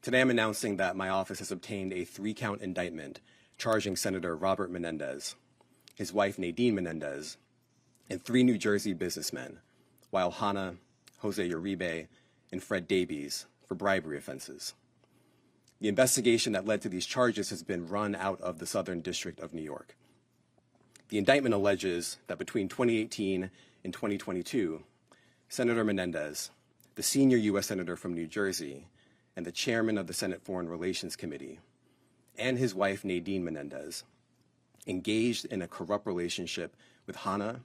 Today I'm announcing that my office has obtained a 3-count indictment charging Senator Robert Menendez, his wife Nadine Menendez, and 3 New Jersey businessmen, Weil Hanna, Jose Uribe, and Fred Davies, for bribery offenses. The investigation that led to these charges has been run out of the Southern District of New York. The indictment alleges that between 2018 and 2022, Senator Menendez, the senior U.S. Senator from New Jersey and the chairman of the Senate Foreign Relations Committee, and his wife Nadine Menendez, engaged in a corrupt relationship with Hanna,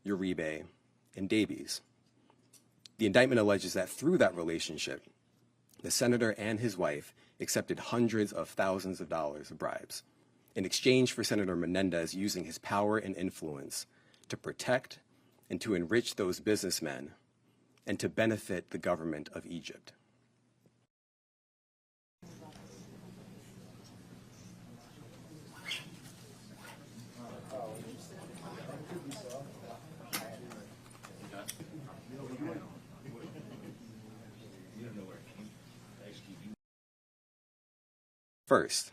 Uribe, and Davies. The indictment alleges that through that relationship, the senator and his wife accepted hundreds of thousands of dollars of bribes in exchange for Senator Menendez using his power and influence to protect and to enrich those businessmen and to benefit the government of Egypt. First,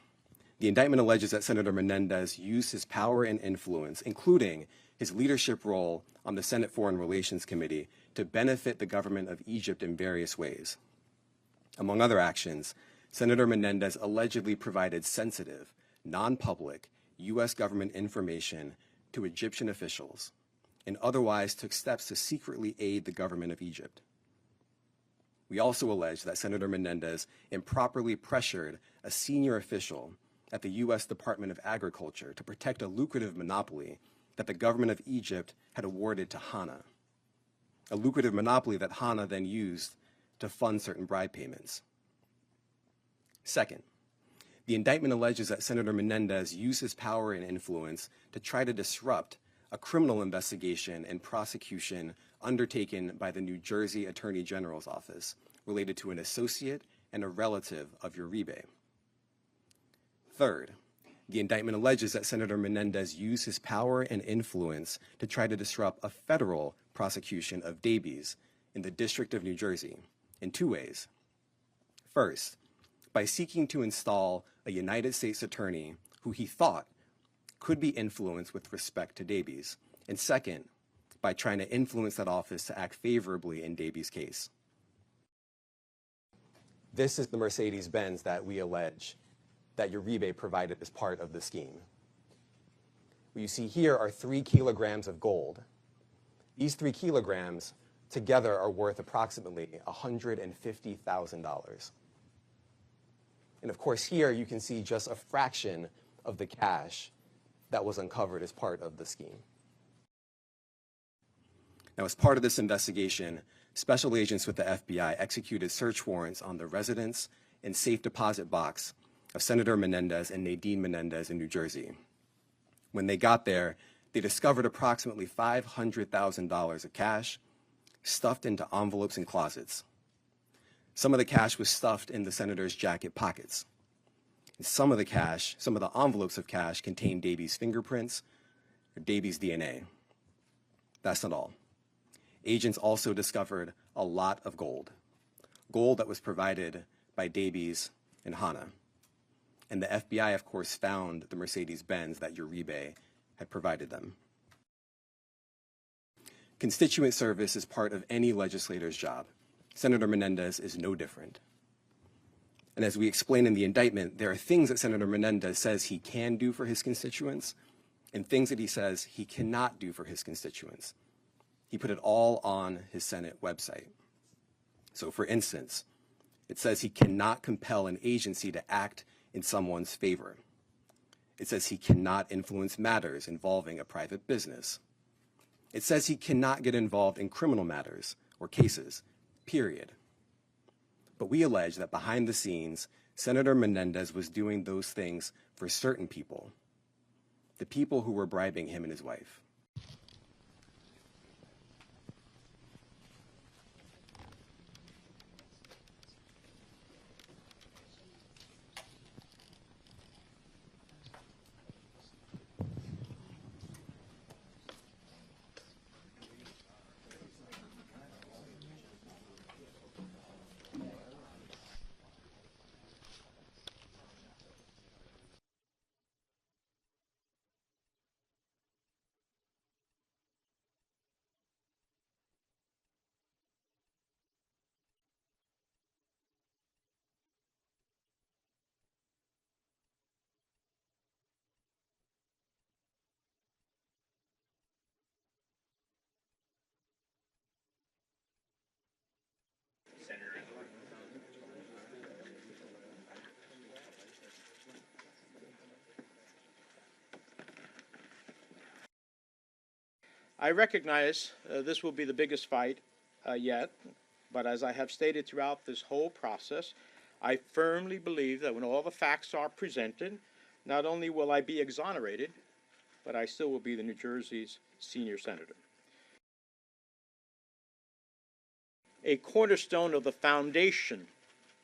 the indictment alleges that Senator Menendez used his power and influence, including his leadership role on the Senate Foreign Relations Committee, to benefit the government of Egypt in various ways. Among other actions, Senator Menendez allegedly provided sensitive, non-public U.S. government information to Egyptian officials and otherwise took steps to secretly aid the government of Egypt. We also allege that Senator Menendez improperly pressured a senior official at the U.S. Department of Agriculture to protect a lucrative monopoly that the government of Egypt had awarded to Hanna, a lucrative monopoly that Hanna then used to fund certain bribe payments. Second, the indictment alleges that Senator Menendez used his power and influence to try to disrupt a criminal investigation and prosecution undertaken by the New Jersey Attorney General's office related to an associate and a relative of Uribe. Third, the indictment alleges that Senator Menendez used his power and influence to try to disrupt a federal prosecution of Davies in the District of New Jersey in 2 ways. First, by seeking to install a United States attorney who he thought could be influenced with respect to Davies, and second, by trying to influence that office to act favorably in Davies' case. This is the Mercedes-Benz that we allege that Uribe provided as part of the scheme. What you see here are 3 kilograms of gold. These 3 kilograms together are worth approximately $150,000. And of course here you can see just a fraction of the cash that was uncovered as part of the scheme. Now, as part of this investigation, special agents with the FBI executed search warrants on the residence and safe deposit box of Senator Menendez and Nadine Menendez in New Jersey. When they got there, they discovered approximately $500,000 of cash stuffed into envelopes and closets. Some of the cash was stuffed in the senator's jacket pockets. And some of the envelopes of cash contained Davies' fingerprints or Davies' DNA. That's not all. Agents also discovered a lot of gold that was provided by Davies and Hanna. And the FBI, of course, found the Mercedes-Benz that Uribe had provided them. Constituent service is part of any legislator's job. Senator Menendez is no different. And as we explain in the indictment, there are things that Senator Menendez says he can do for his constituents and things that he says he cannot do for his constituents. He put it all on his Senate website. So for instance, it says he cannot compel an agency to act in someone's favor. It says he cannot influence matters involving a private business. It says he cannot get involved in criminal matters or cases, period. But we allege that behind the scenes, Senator Menendez was doing those things for certain people, the people who were bribing him and his wife. I recognize this will be the biggest fight yet, but as I have stated throughout this whole process, I firmly believe that when all the facts are presented, not only will I be exonerated, but I still will be the New Jersey's senior senator. A cornerstone of the foundation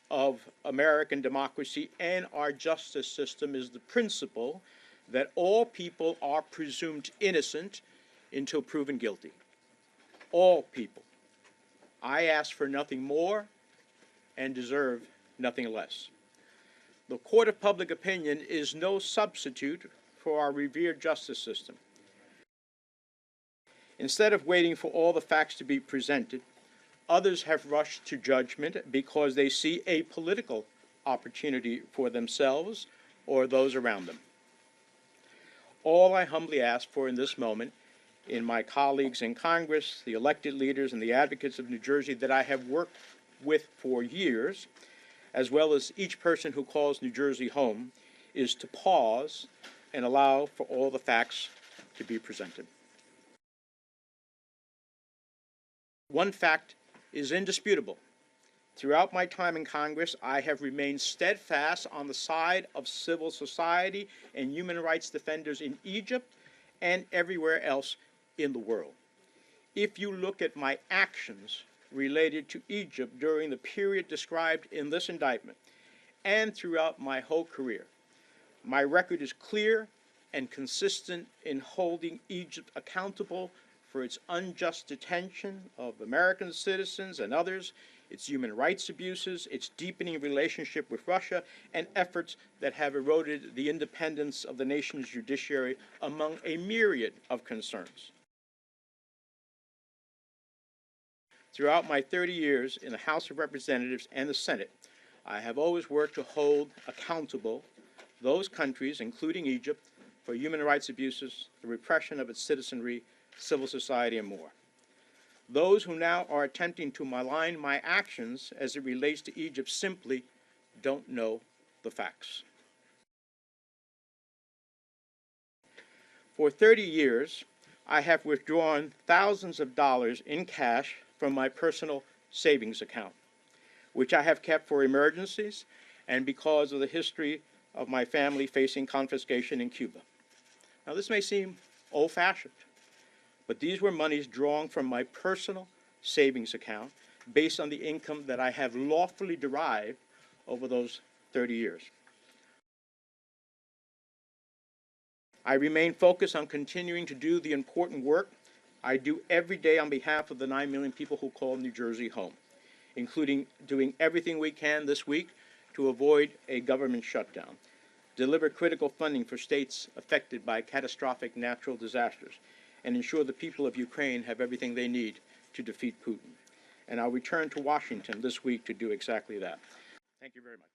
of American democracy and our justice system is the principle that all people are presumed innocent until proven guilty. All people. I ask for nothing more and deserve nothing less. The court of public opinion is no substitute for our revered justice system. Instead of waiting for all the facts to be presented, others have rushed to judgment because they see a political opportunity for themselves or those around them. All I humbly ask for in this moment, in my colleagues in Congress, the elected leaders, and the advocates of New Jersey that I have worked with for years, as well as each person who calls New Jersey home, is to pause and allow for all the facts to be presented. One fact is indisputable. Throughout my time in Congress, I have remained steadfast on the side of civil society and human rights defenders in Egypt and everywhere else in the world. If you look at my actions related to Egypt during the period described in this indictment and throughout my whole career, my record is clear and consistent in holding Egypt accountable for its unjust detention of American citizens and others, its human rights abuses, its deepening relationship with Russia, and efforts that have eroded the independence of the nation's judiciary, among a myriad of concerns. Throughout my 30 years in the House of Representatives and the Senate, I have always worked to hold accountable those countries, including Egypt, for human rights abuses, the repression of its citizenry, civil society, and more. Those who now are attempting to malign my actions as it relates to Egypt simply don't know the facts. For 30 years, I have withdrawn thousands of dollars in cash from my personal savings account, which I have kept for emergencies and because of the history of my family facing confiscation in Cuba. Now, this may seem old-fashioned, but these were monies drawn from my personal savings account based on the income that I have lawfully derived over those 30 years. I remain focused on continuing to do the important work I do every day on behalf of the 9 million people who call New Jersey home, including doing everything we can this week to avoid a government shutdown, deliver critical funding for states affected by catastrophic natural disasters, and ensure the people of Ukraine have everything they need to defeat Putin. And I'll return to Washington this week to do exactly that. Thank you very much.